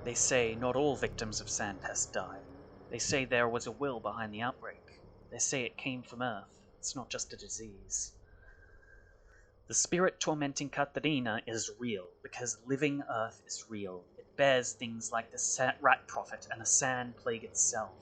They say not all victims of Sandpest die. They say there was a will behind the outbreak. They say it came from Earth. It's not just a disease. The spirit tormenting Katarina is real, because living Earth is real. It bears things like the rat prophet and the sand plague itself.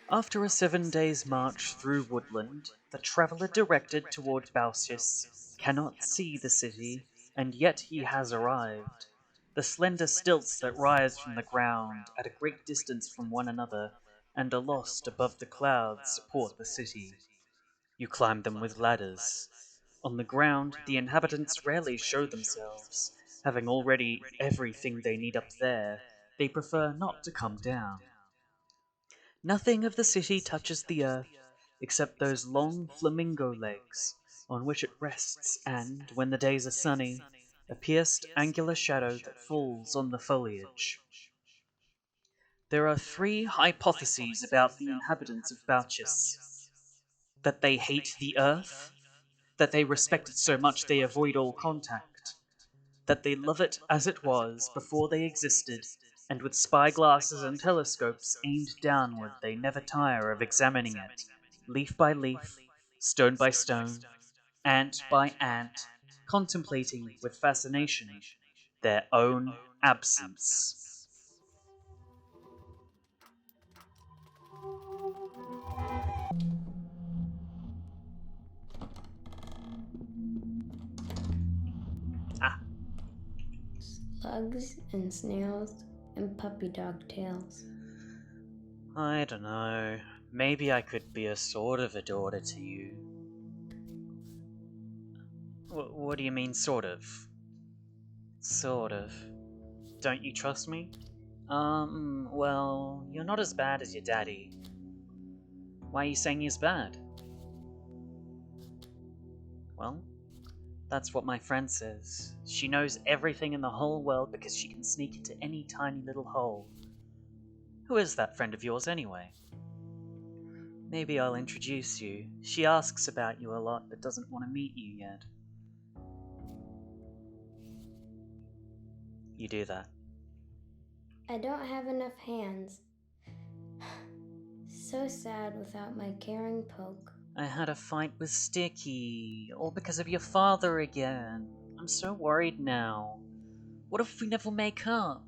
After a 7 days' march through woodland, the traveller directed toward Baucis cannot see the city, and yet he has arrived. The slender stilts that rise from the ground at a great distance from one another and are lost above the clouds support the city. You climb them with ladders. On the ground, the inhabitants rarely show themselves. Having already everything they need up there, they prefer not to come down. Nothing of the city touches the earth except those long flamingo legs on which it rests and, when the days are sunny, a pierced angular shadow that falls on the foliage. There are 3 hypotheses about the inhabitants of Baucis. That they hate the earth, that they respect it so much they avoid all contact, that they love it as it was before they existed, and with spyglasses and telescopes aimed downward they never tire of examining it, leaf by leaf, stone by stone, ant by ant, contemplating with fascination their own absence. Ah, Slugs and snails and puppy dog tails. I don't know. Maybe I could be a sort of a daughter to you. What do you mean, sort of? Sort of. Don't you trust me? Well, you're not as bad as your daddy. Why are you saying he's bad? Well, that's what my friend says. She knows everything in the whole world because she can sneak into any tiny little hole. Who is that friend of yours, anyway? Maybe I'll introduce you. She asks about you a lot, but doesn't want to meet you yet. You do that. I don't have enough hands. So sad without my caring poke. I had a fight with Sticky, all because of your father again. I'm so worried now. What if we never make up?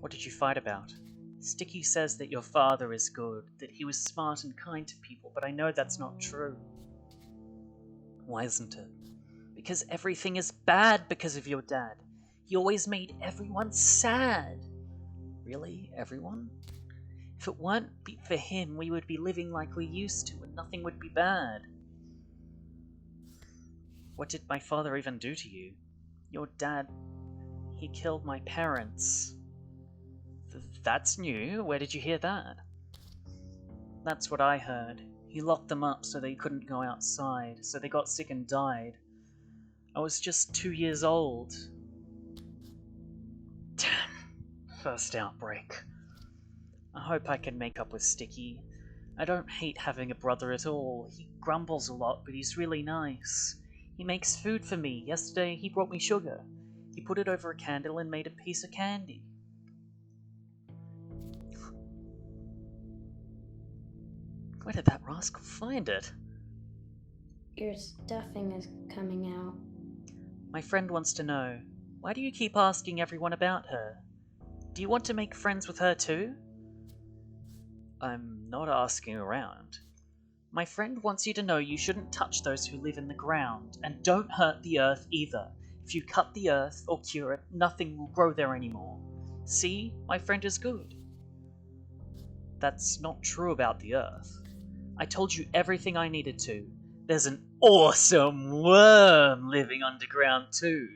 What did you fight about? Sticky says that your father is good, that he was smart and kind to people, but I know that's not true. Why isn't it? Because everything is bad because of your dad. He always made everyone sad. Really? Everyone? If it weren't for him, we would be living like we used to and nothing would be bad. What did my father even do to you? Your dad, he killed my parents. That's new. Where did you hear that? That's what I heard. He locked them up so they couldn't go outside, so they got sick and died. I was just 2 years old. Damn. First outbreak. I hope I can make up with Sticky. I don't hate having a brother at all. He grumbles a lot, but he's really nice. He makes food for me. Yesterday he brought me sugar. He put it over a candle and made a piece of candy. Where did that rascal find it? Your stuffing is coming out. My friend wants to know, why do you keep asking everyone about her? Do you want to make friends with her too? I'm not asking around. My friend wants you to know you shouldn't touch those who live in the ground, and don't hurt the earth either. If you cut the earth or cure it, nothing will grow there anymore. See, my friend is good. That's not true about the earth. I told you everything I needed to. There's an awesome worm living underground too.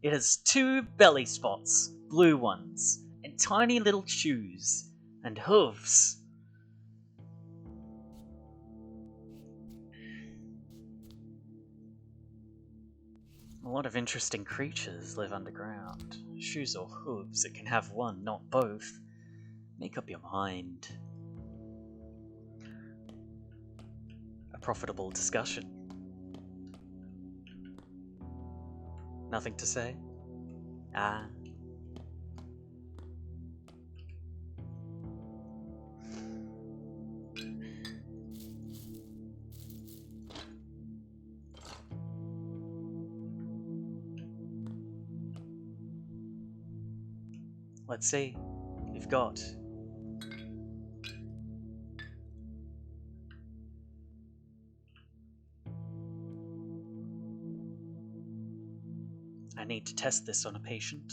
It has 2 belly spots, blue ones, and tiny little shoes, and hooves. A lot of interesting creatures live underground. Shoes or hooves, it can have one, not both. Make up your mind. A profitable discussion. Nothing to say? Ah. Let's see. You've got... I need to test this on a patient.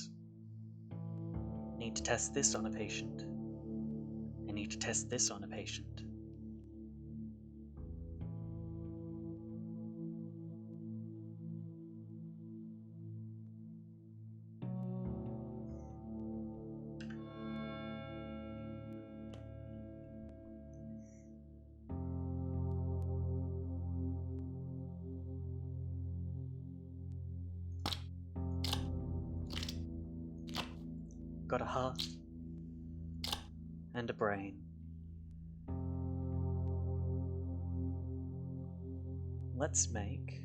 Need to test this on a patient. I need to test this on a patient. Got a heart and a brain. Let's make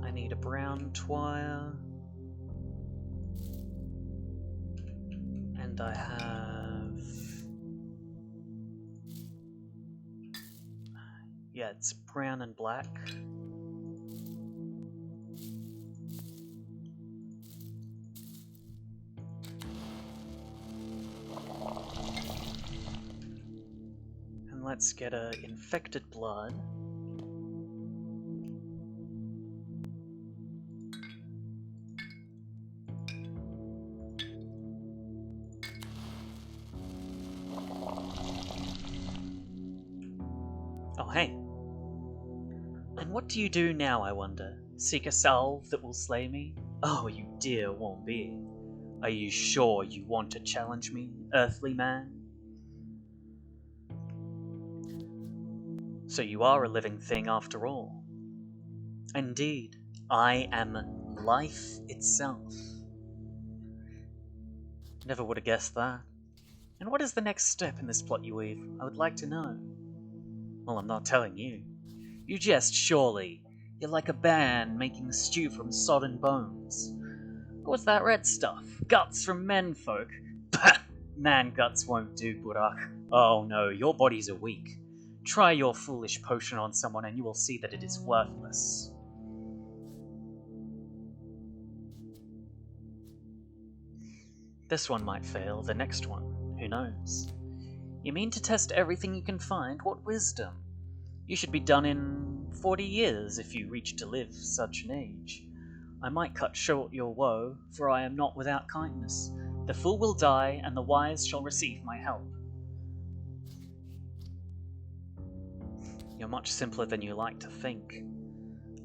I need a brown twire, and I have... yeah, it's brown and black. And let's get a infected blood. Oh, hey. And what do you do now, I wonder? Seek a salve that will slay me? Oh, you dear warm being. Are you sure you want to challenge me, earthly man? So you are a living thing after all. Indeed, I am life itself. Never would have guessed that. And what is the next step in this plot you weave? I would like to know. Well, I'm not telling you. You jest, surely. You're like a band making stew from sodden bones. What's that red stuff? Guts from menfolk? Bah! Man guts won't do, Burak. Oh no, your bodies are weak. Try your foolish potion on someone and you will see that it is worthless. This one might fail, the next one, who knows? You mean to test everything you can find? What wisdom! You should be done in 40 years if you reach to live such an age. I might cut short your woe, for I am not without kindness. The fool will die, and the wise shall receive my help. You're much simpler than you like to think.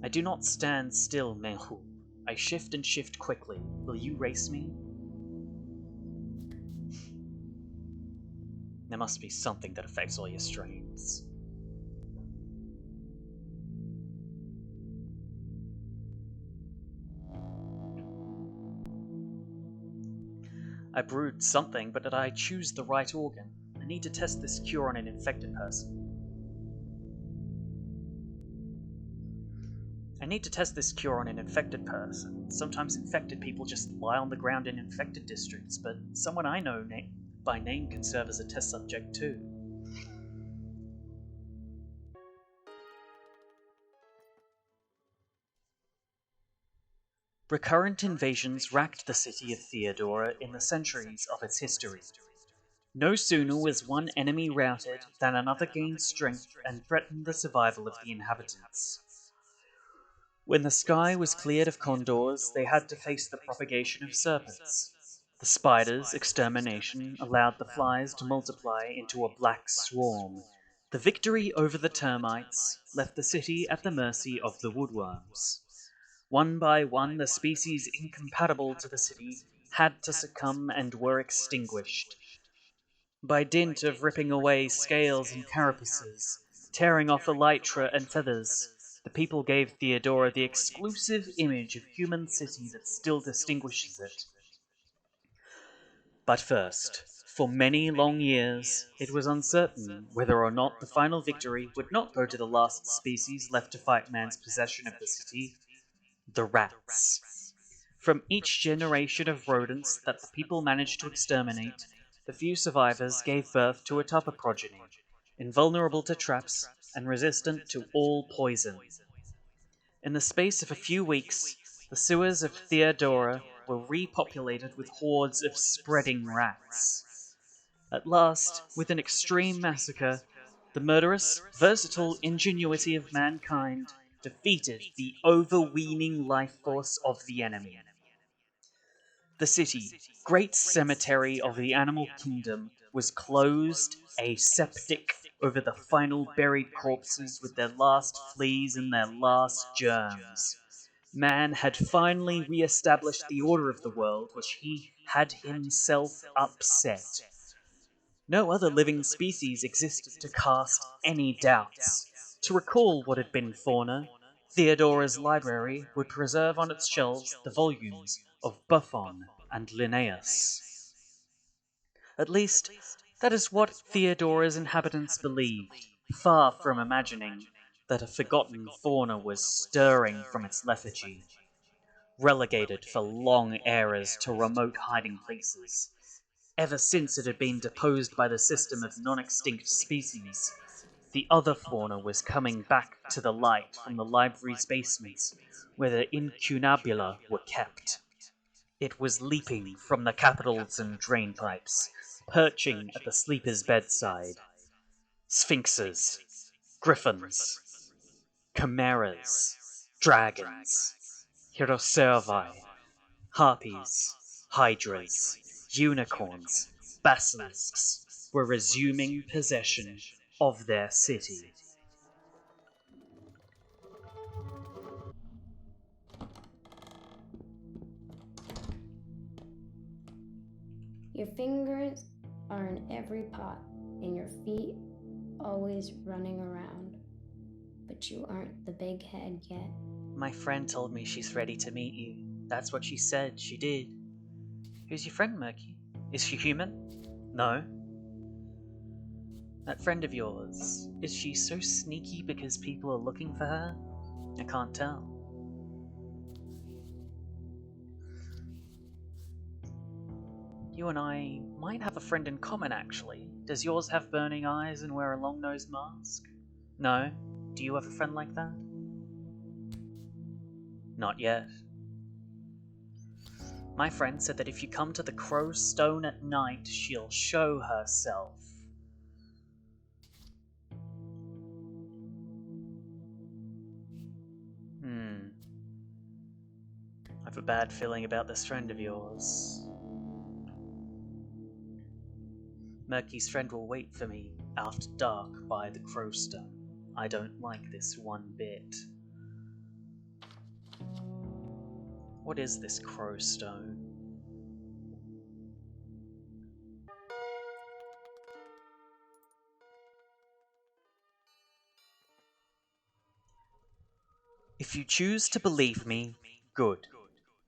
I do not stand still, Mehul. I shift and shift quickly. Will you race me? There must be something that affects all your strains. I brewed something, but did I choose the right organ? I need to test this cure on an infected person. Sometimes infected people just lie on the ground in infected districts, but someone I know by name can serve as a test subject too. Recurrent invasions racked the city of Theodora in the centuries of its history. No sooner was one enemy routed than another gained strength and threatened the survival of the inhabitants. When the sky was cleared of condors, they had to face the propagation of serpents. The spiders' extermination allowed the flies to multiply into a black swarm. The victory over the termites left the city at the mercy of the woodworms. One by one, the species incompatible to the city had to succumb and were extinguished. By dint of ripping away scales and carapaces, tearing off elytra and feathers, the people gave Theodora the exclusive image of human city that still distinguishes it. But first, for many long years, it was uncertain whether or not the final victory would not go to the last species left to fight man's possession of the city, the rats. From each generation of rodents that the people managed to exterminate, the few survivors gave birth to a tougher progeny, invulnerable to traps and resistant to all poison. In the space of a few weeks, the sewers of Theodora were repopulated with hordes of spreading rats. At last, with an extreme massacre, the murderous, versatile ingenuity of mankind defeated the overweening life force of the enemy. The city, great cemetery of the animal kingdom, was closed, aseptic over the final buried corpses with their last fleas and their last germs. Man had finally re-established the order of the world, which he had himself upset. No other living species existed to cast any doubts. To recall what had been fauna, Theodora's library would preserve on its shelves the volumes of Buffon and Linnaeus. At least, that is what Theodora's inhabitants believed, far from imagining that a forgotten fauna was stirring from its lethargy. Relegated for long eras to remote hiding places, ever since it had been deposed by the system of non-extinct species, the other fauna was coming back to the light from the library's basements, where the incunabula were kept. It was leaping from the capitals and drainpipes, perching at the sleeper's bedside. Sphinxes, griffins, chimeras, dragons, hierocervi, harpies, hydras, unicorns, basilisks were resuming possession of their city. Your fingers are in every pot, and your feet always running around. But you aren't the big head yet. My friend told me she's ready to meet you. That's what she said. She did. Who's your friend, Murky? Is she human? No. That friend of yours, is she so sneaky because people are looking for her? I can't tell. You and I might have a friend in common, actually. Does yours have burning eyes and wear a long-nosed mask? No? Do you have a friend like that? Not yet. My friend said that if you come to the Crow Stone at night, she'll show herself. I have a bad feeling about this friend of yours. Murky's friend will wait for me after dark by the Crowstone. I don't like this one bit. What is this Crowstone? If you choose to believe me, good.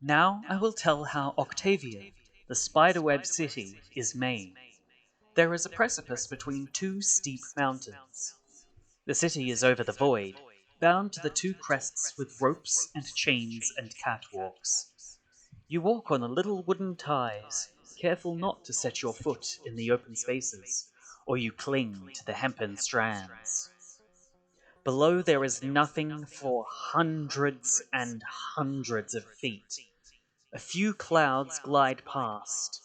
Now I will tell how Octavian, the spiderweb city, is made. There is a precipice between two steep mountains. The city is over the void, bound to the two crests with ropes and chains and catwalks. You walk on the little wooden ties, careful not to set your foot in the open spaces, or you cling to the hempen strands. Below there is nothing for hundreds and hundreds of feet. A few clouds glide past.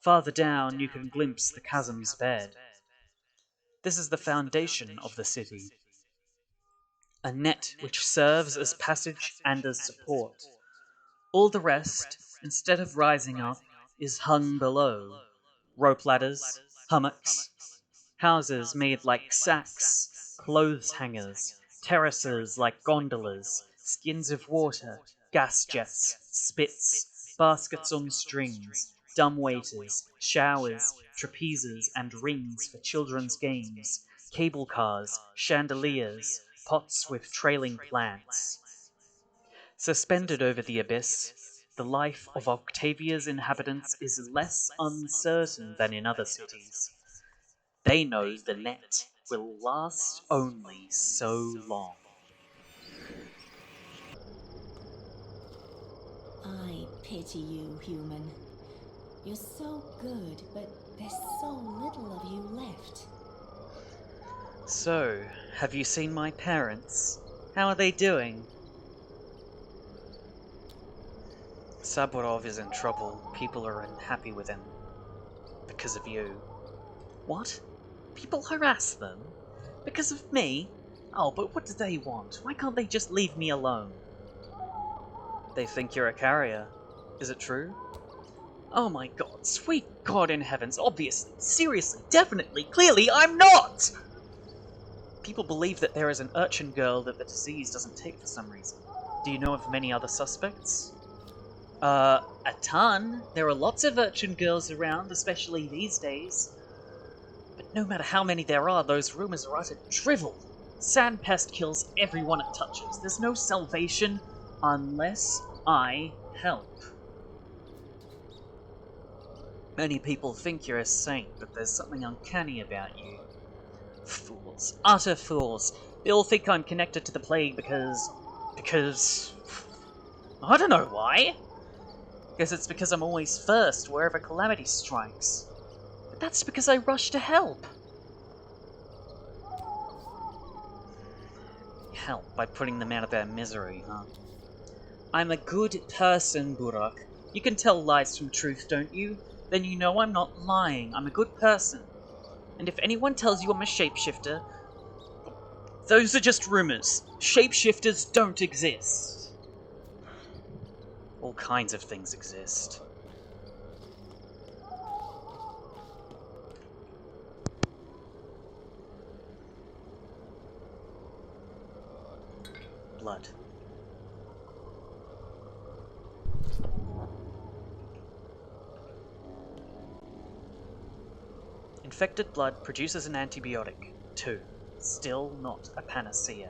Farther down you can glimpse the chasm's bed. This is the foundation of the city. A net which serves as passage and as support. All the rest, instead of rising up, is hung below. Rope ladders, hummocks, houses made like sacks, clothes hangers, terraces like gondolas, skins of water, gas jets, spits, baskets on strings, dumbwaiters, showers, trapezes and rings for children's games, cable cars, chandeliers, pots with trailing plants. Suspended over the abyss, the life of Octavia's inhabitants is less uncertain than in other cities. They know the net will last only so long. I pity you, human. You're so good, but there's so little of you left. So, have you seen my parents? How are they doing? Saburov is in trouble. People are unhappy with him. Because of you. What? People harass them? Because of me? Oh, but what do they want? Why can't they just leave me alone? They think you're a carrier. Is it true? Oh my god, sweet god in heavens, obviously, seriously, definitely, clearly, I'm not! People believe that there is an urchin girl that the disease doesn't take for some reason. Do you know of many other suspects? A ton. There are lots of urchin girls around, especially these days. But no matter how many there are, those rumors are utter drivel. Sandpest kills everyone it touches. There's no salvation unless I help. Many people think you're a saint, but there's something uncanny about you. Fools. Utter fools. They all think I'm connected to the plague because... I don't know why. Guess it's because I'm always first wherever calamity strikes. But that's because I rush to help. Help by putting them out of their misery, huh? I'm a good person, Burak. You can tell lies from truth, don't you? Then you know I'm not lying. I'm a good person. And if anyone tells you I'm a shapeshifter, those are just rumors. Shapeshifters don't exist. All kinds of things exist. Blood. Infected blood produces an antibiotic, too. Still not a panacea.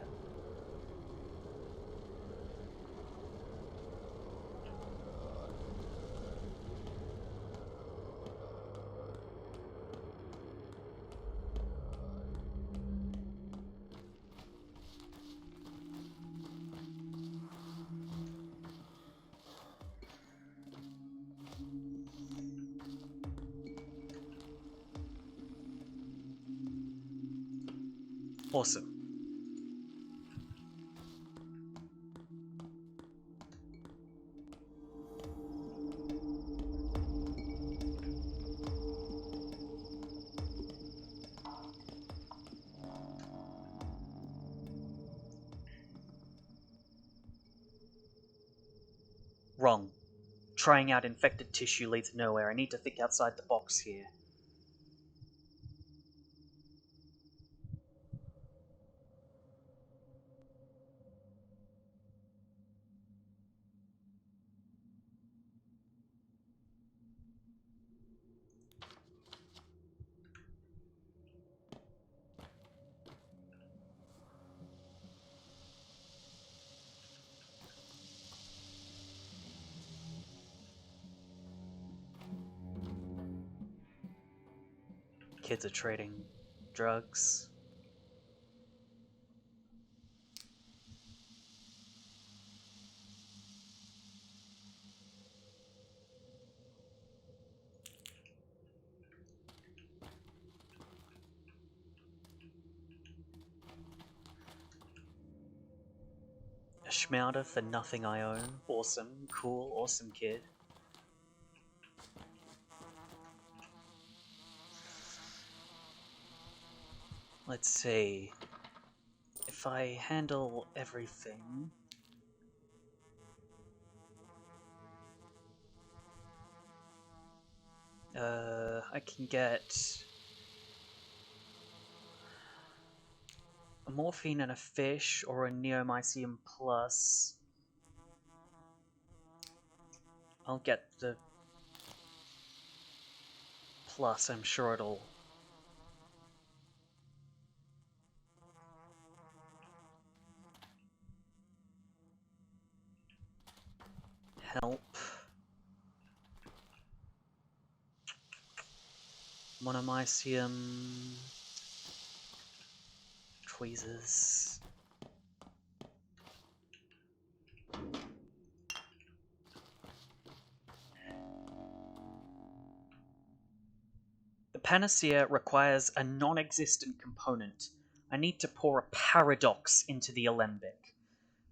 Awesome. Wrong. Trying out infected tissue leads nowhere. I need to think outside the box here. Kids are trading drugs. Witch Mounder for nothing I own. Awesome, cool, awesome kid. Let's see. If I handle everything... I can get a morphine and a fish, or a neomycium plus. I'll get the plus, I'm sure it'll... help. Monomycium... tweezers... The panacea requires a non-existent component. I need to pour a paradox into the alembic.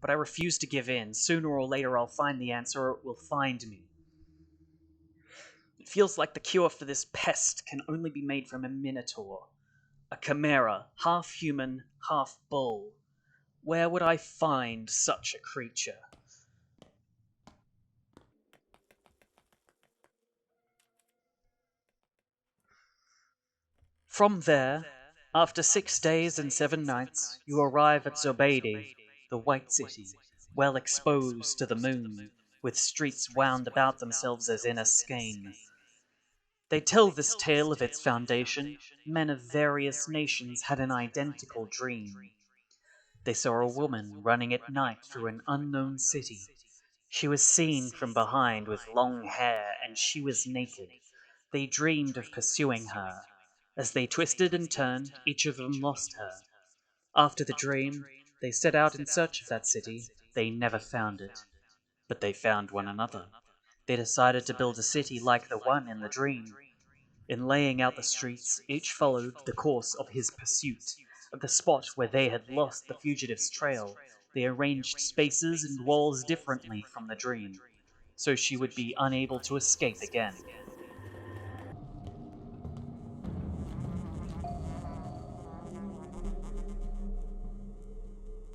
But I refuse to give in. Sooner or later I'll find the answer, or it will find me. It feels like the cure for this pest can only be made from a minotaur. A chimera, half human, half bull. Where would I find such a creature? From there, after 6 days and 7 nights, you arrive at Zobeide, the White City, well exposed to the moon, with streets wound about themselves as in a skein. They tell this tale of its foundation. Men of various nations had an identical dream. They saw a woman running at night through an unknown city. She was seen from behind with long hair, and she was naked. They dreamed of pursuing her. As they twisted and turned, each of them lost her. After the dream, they set out in search of that city. They never found it. But they found one another. They decided to build a city like the one in the dream. In laying out the streets, each followed the course of his pursuit. At the spot where they had lost the fugitive's trail, they arranged spaces and walls differently from the dream, so she would be unable to escape again.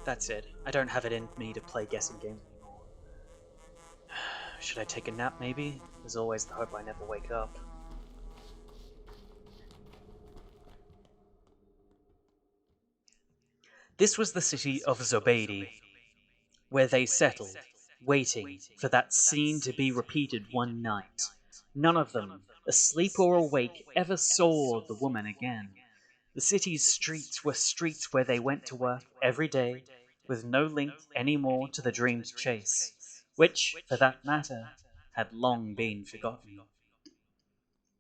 That's it. I don't have it in me to play guessing games anymore. Should I take a nap, maybe? There's always the hope I never wake up. This was the city of Zobeide, where they settled, waiting for that scene to be repeated one night. None of them, asleep or awake, ever saw the woman again. The city's streets were streets where they went to work every day, with no link any more to the dreamed chase, which, for that matter, had long been forgotten.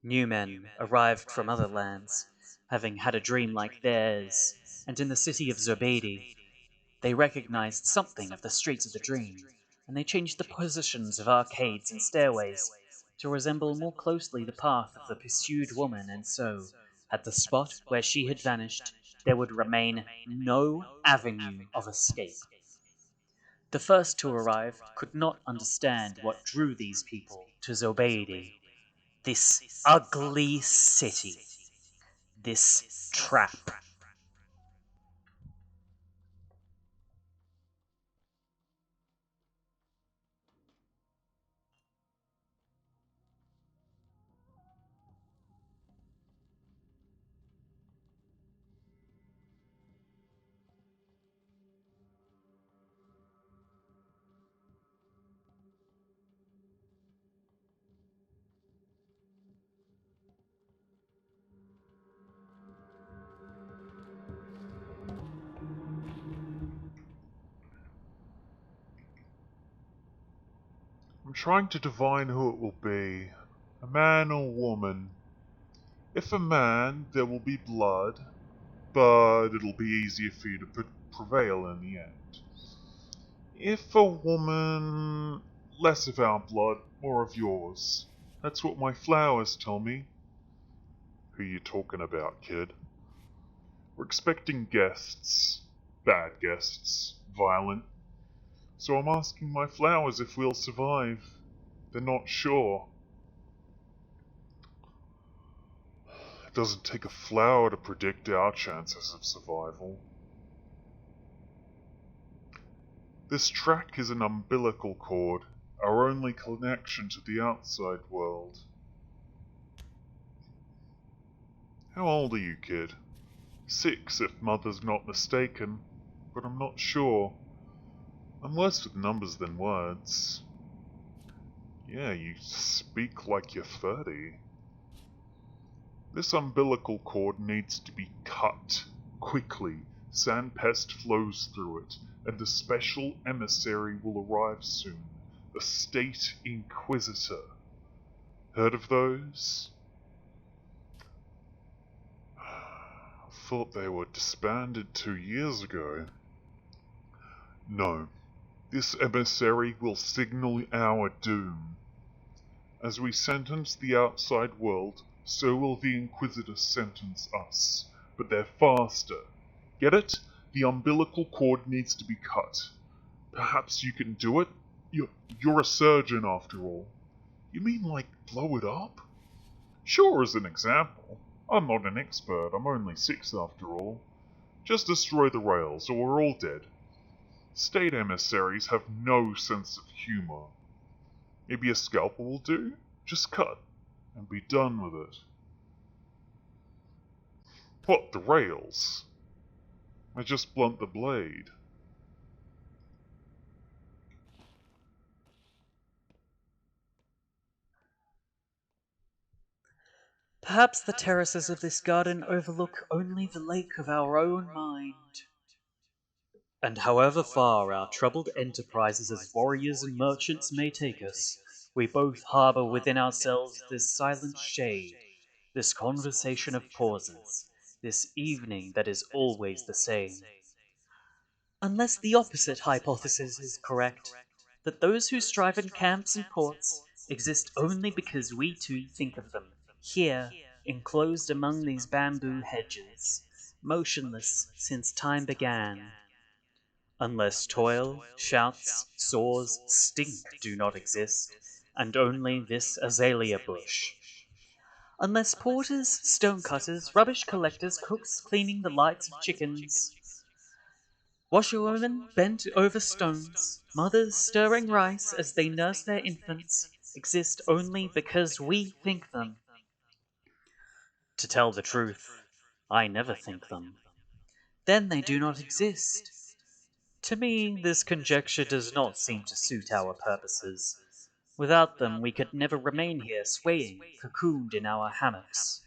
New men arrived from other lands, having had a dream like theirs, and in the city of Zobeide, they recognized something of the streets of the dream, and they changed the positions of arcades and stairways to resemble more closely the path of the pursued woman, and so, at the spot where she had vanished, there would remain no avenue of escape. The first to arrive could not understand what drew these people to Zobeide. This ugly city. This trap. I'm trying to divine who it will be. A man or woman. If a man, there will be blood, but it'll be easier for you to prevail in the end. If a woman, less of our blood, more of yours. That's what my flowers tell me. Who you talking about, kid? We're expecting guests. Bad guests. Violent. So I'm asking my flowers if we'll survive. They're not sure. It doesn't take a flower to predict our chances of survival. This track is an umbilical cord, our only connection to the outside world. How old are you, kid? 6, if mother's not mistaken, but I'm not sure. I'm worse with numbers than words. Yeah, you speak like you're 30. This umbilical cord needs to be cut, quickly. Sandpest flows through it, and a special emissary will arrive soon. A State Inquisitor. Heard of those? Thought they were disbanded 2 years ago. No. This emissary will signal our doom. As we sentence the outside world, so will the Inquisitors sentence us. But they're faster. Get it? The umbilical cord needs to be cut. Perhaps you can do it? You're a surgeon after all. You mean like blow it up? Sure, as an example. I'm not an expert, I'm only 6 after all. Just destroy the rails, or we're all dead. State emissaries have no sense of humor. Maybe a scalpel will do? Just cut, and be done with it. What, the rails? I just blunt the blade. Perhaps the terraces of this garden overlook only the lake of our own mind. And however far our troubled enterprises as warriors and merchants may take us, we both harbour within ourselves this silent shade, this conversation of pauses, this evening that is always the same. Unless the opposite hypothesis is correct, that those who strive in camps and ports exist only because we two think of them, here, enclosed among these bamboo hedges, motionless since time began. Unless toil, shouts, sores, stink do not exist, and only this azalea bush. Unless porters, stonecutters, rubbish collectors, cooks cleaning the lights of chickens, washerwomen bent over stones, mothers stirring rice as they nurse their infants, exist only because we think them. To tell the truth, I never think them. Then they do not exist. To me, this conjecture does not seem to suit our purposes. Without them, we could never remain here swaying, cocooned in our hammocks.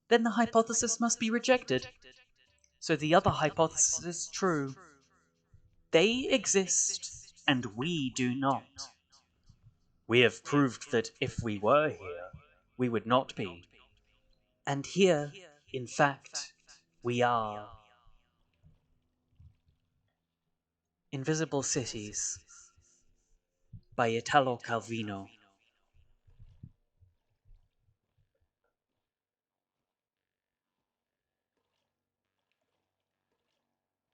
Then the hypothesis must be rejected. So the other hypothesis is true. They exist, and we do not. We have proved that if we were here, we would not be. And here, in fact, we are. Invisible Cities by Italo Calvino.